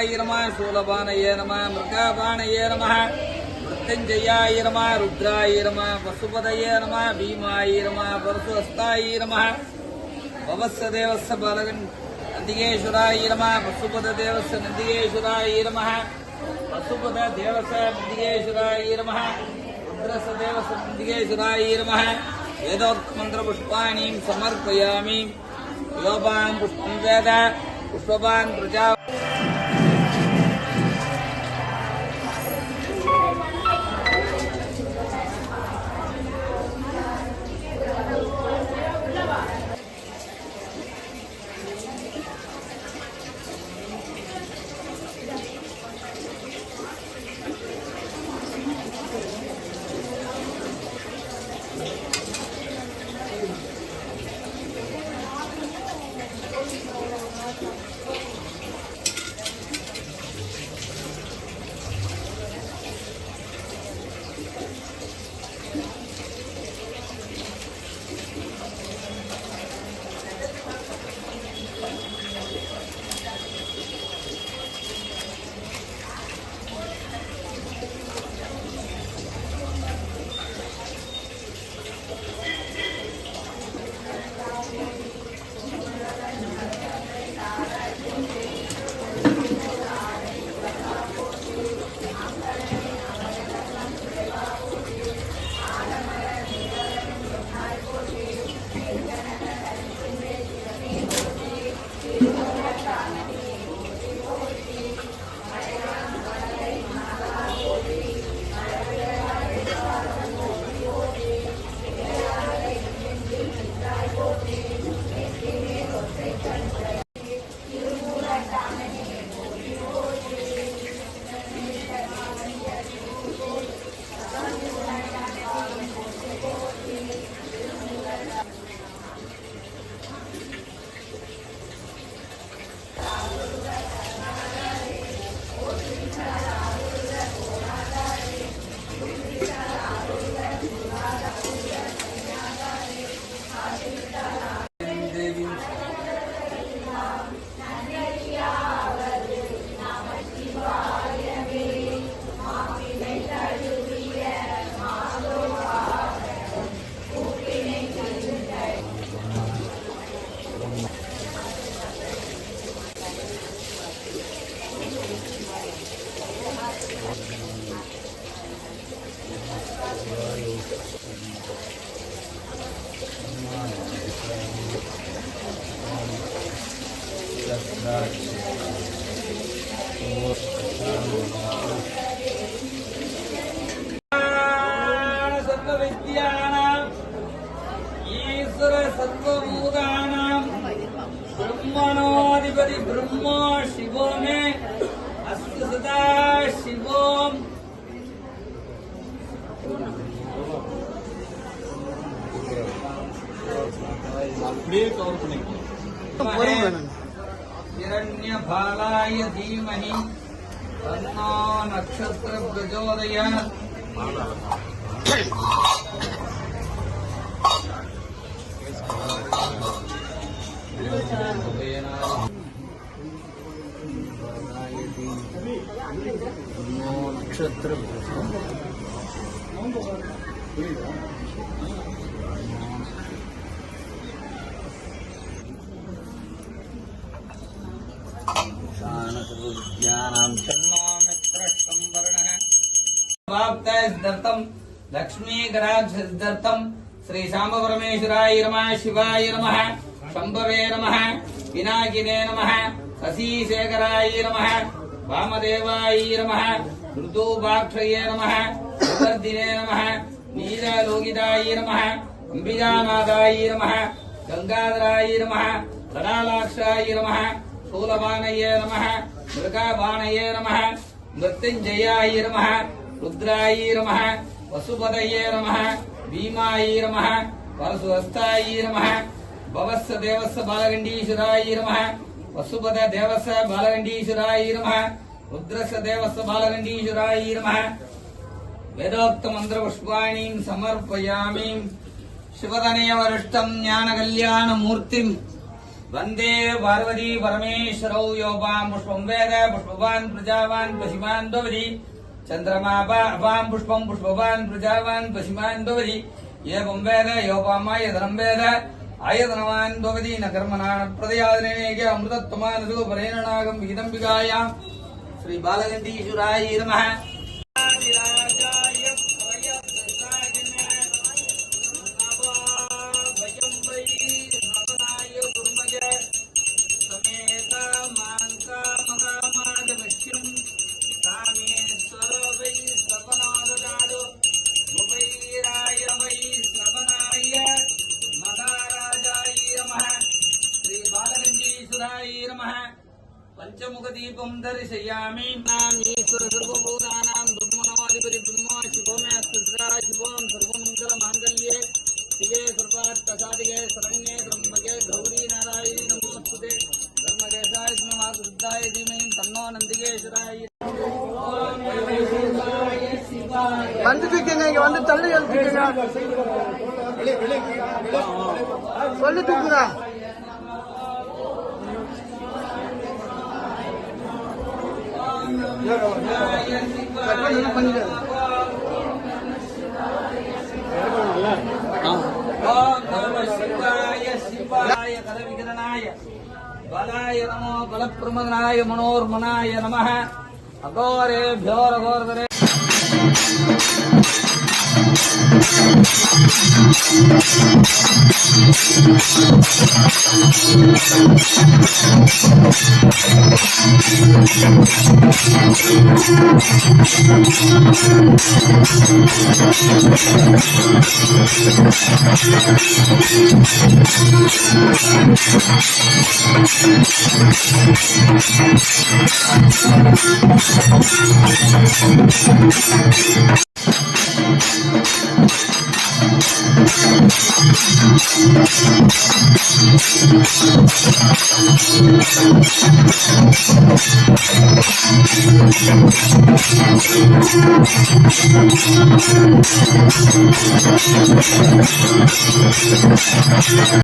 ருத்ராய நம சூலபானயே நம மிருகாபானயே நம மிருத்யுஞ்சயாய நம ருத்ராய நம பசுபதயே நம பீமாய நம பரசுஹஸ்தாய நம பவஸ்ஸ தேவஸ்ஸ பாலகன் நந்திகேஸ்வராய நம பசுபத தேவஸ்ஸ நந்திகேஸ்வராய நம பசுபத தேவஸ்ஸ நந்திகேஸ்வராய நம ருத்ரஸ்ஸ தேவஸ்ஸ நந்திகேஸ்வராய நம வேதோக்த மந்திர புஷ்பாணி சமர்ப்பயாமி யோபாம் புஷ்பம் வேத புஷ்பவான் பிரஜா ब्रह्मणोऽधिपति ब्रह्मो शिवो मे अस्तु सदा शिवोम हिरण्यभालाय धीमहि तन्नो नक्षत्र प्रचोदयात् नक्षत्र लक्ष्मीकराक्षिदर्थम श्री शांब परमेश्वराय नमः शिवाय नमः शंभवे नमः पिनाकिने नमः शशिशेखराय नमः वामदेवाय नमः ऋतुभाक्षये नमः सुवर्धिने नमः नीललोकिताय नमः अंबिजानाथाय नमः गंगाधराय नमः कलालाक्षाय नमः शूलपाणये नमः मृगापाणये नमः मृत्युंजयाय नमः रुद्राय नमः वसुपतये नमः भीमाय नमः परशुहस्ताय नमः भवस्स देवस्स बालगंडीश्वराय नमः वसुपत देवस्स बालगंडीश्वराय नमः रुद्रस्स देवस्स बालगंडीश्वराय नमः वेदोक्त मंत्र पुष्पाणि समर्पयामि शिवतनय वरिष्ठं ज्ञान कल्याण मूर्तिं वंदे पार्वती परमेश्वरौ योपां पुष्पं वेद पुष्पवान् प्रजावान् पशिमान् भवति चंद्रमा अपां पुष्पं पुष्पवान् प्रजावान् पशिमान् भवति एवं वेद योपामायतनं वेद आयतनवान् भवति न कर्मणा प्रदयादनेके अमृतत्वमानसो परेणागं विहितम्बिकायां श्री बालगण्डीश्वराय नमः। पंचमुख दीपम दर्शयामि नाम ईश्वर सर्वभूतानां ब्रह्मणोऽधिपति ब्रह्म शिवो मे अस्ति सदा शिवों सर्वमंगल मांगल्ये शिवे सर्वार्थसाधिके शरण्ये त्र्यंबके गौरी नारायणी नमोस्तुते धर्मकेशाय मातृद्धाय धीमहि तन्नो नंदिकेश्वराय। வந்துட்டீங்க இங்க வந்து தள்ளி எழுதிட்டீங்க சொல்லி தூக்குறா शिवाय कलविघ्नाय बलाय नमो बलप्रमदनाय मनोर्मनाय नमः। अघोरेभ्यो रघोरधरे